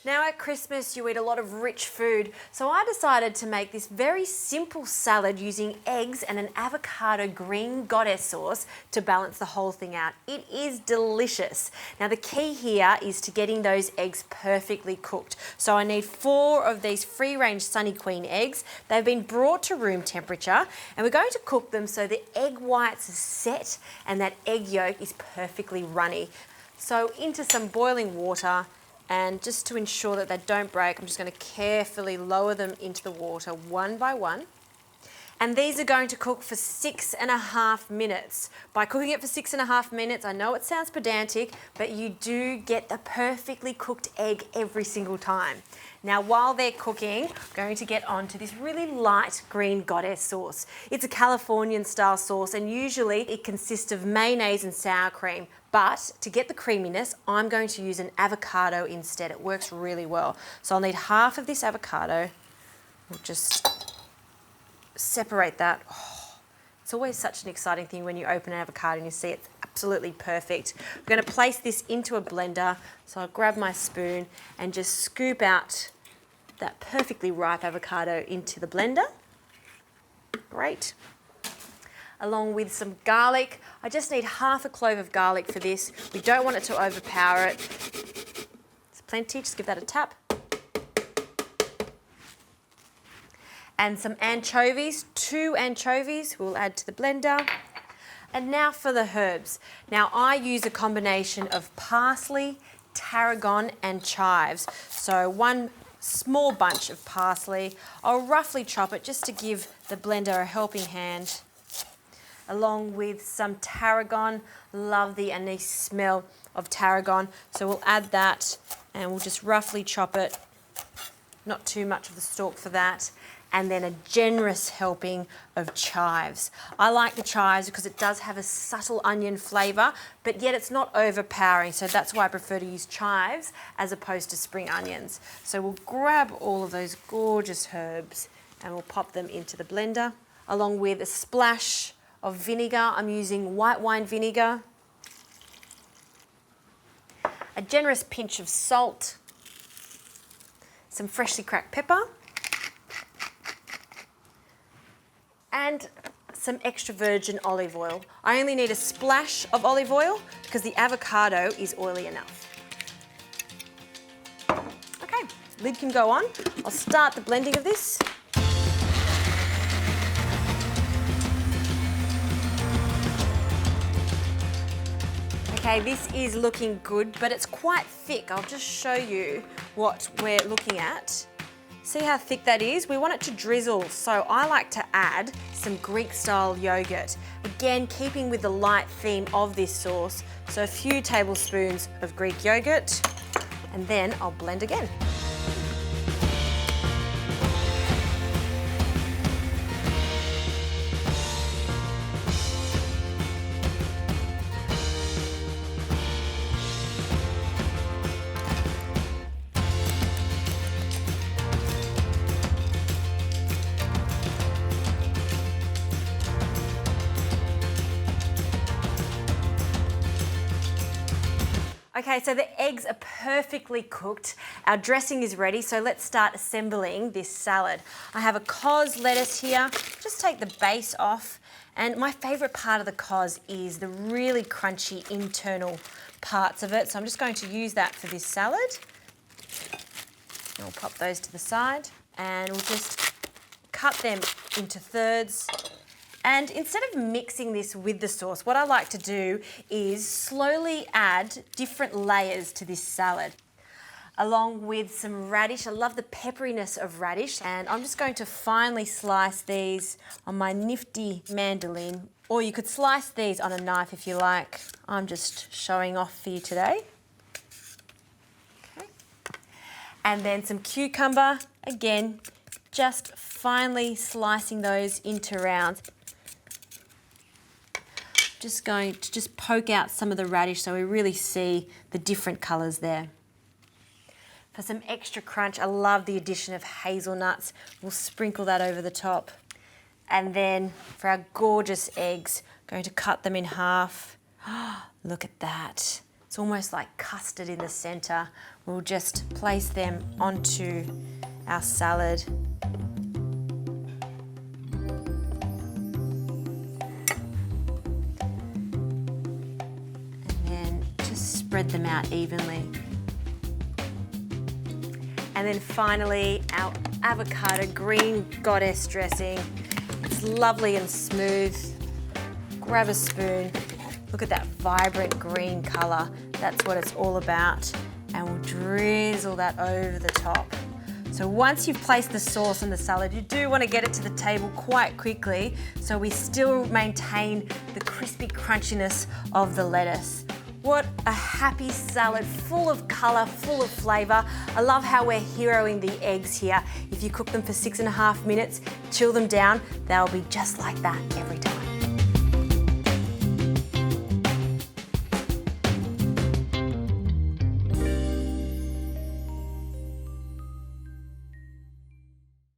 Now at Christmas you eat a lot of rich food, so I decided to make this very simple salad using eggs and an avocado green goddess sauce to balance the whole thing out. It is delicious. Now the key here is to getting those eggs perfectly cooked. So I need 4 of these free-range Sunny Queen eggs. They've been brought to room temperature and we're going to cook them so the egg whites are set and that egg yolk is perfectly runny. So into some boiling water, and just to ensure that they don't break, I'm just going to carefully lower them into the water one by one. And these are going to cook for 6.5 minutes. By cooking it for 6.5 minutes, I know it sounds pedantic, but you do get the perfectly cooked egg every single time. Now, while they're cooking, I'm going to get on to this really light green goddess sauce. It's a Californian style sauce and usually it consists of mayonnaise and sour cream. But to get the creaminess, I'm going to use an avocado instead. It works really well. So I'll need half of this avocado. We'll just separate that. Oh, it's always such an exciting thing when you open an avocado and you see it's absolutely perfect. I'm going to place this into a blender. So I'll grab my spoon and just scoop out that perfectly ripe avocado into the blender. Great. Along with some garlic. I just need half a clove of garlic for this. We don't want it to overpower it. It's plenty, just give that a tap. And some anchovies, 2 anchovies we'll add to the blender. And now for the herbs. Now I use a combination of parsley, tarragon and chives. So 1 small bunch of parsley. I'll roughly chop it just to give the blender a helping hand. Along with some tarragon. Love the anise smell of tarragon. So we'll add that and we'll just roughly chop it. Not too much of the stalk for that. And then a generous helping of chives. I like the chives because it does have a subtle onion flavour, but yet it's not overpowering. So that's why I prefer to use chives as opposed to spring onions. So we'll grab all of those gorgeous herbs and we'll pop them into the blender along with a splash of vinegar. I'm using white wine vinegar, a generous pinch of salt, some freshly cracked pepper, and some extra virgin olive oil. I only need a splash of olive oil because the avocado is oily enough. Okay, lid can go on. I'll start the blending of this. Okay, this is looking good, but it's quite thick. I'll just show you what we're looking at. See how thick that is? We want it to drizzle, so I like to add some Greek-style yogurt. Again, keeping with the light theme of this sauce, so a few tablespoons of Greek yogurt, and then I'll blend again. Okay, so the eggs are perfectly cooked. Our dressing is ready, so let's start assembling this salad. I have a cos lettuce here. Just take the base off. And my favourite part of the cos is the really crunchy internal parts of it. So I'm just going to use that for this salad. And we'll pop those to the side. And we'll just cut them into thirds. And instead of mixing this with the sauce, what I like to do is slowly add different layers to this salad. Along with some radish. I love the pepperiness of radish. And I'm just going to finely slice these on my nifty mandolin. Or you could slice these on a knife if you like. I'm just showing off for you today. Okay. And then some cucumber. Again, just finely slicing those into rounds. Just going to poke out some of the radish so we really see the different colours there. For some extra crunch, I love the addition of hazelnuts. We'll sprinkle that over the top. And then for our gorgeous eggs, going to cut them in half. Look at that. It's almost like custard in the center. We'll just place them onto our salad. And then just spread them out evenly. And then finally, our avocado green goddess dressing. It's lovely and smooth. Grab a spoon. Look at that vibrant green color. That's what it's all about. And we'll drizzle that over the top. So once you've placed the sauce on the salad, you do want to get it to the table quite quickly so we still maintain the crispy crunchiness of the lettuce. What a happy salad, full of color, full of flavor. I love how we're heroing the eggs here. If you cook them for 6.5 minutes, chill them down, they'll be just like that every time.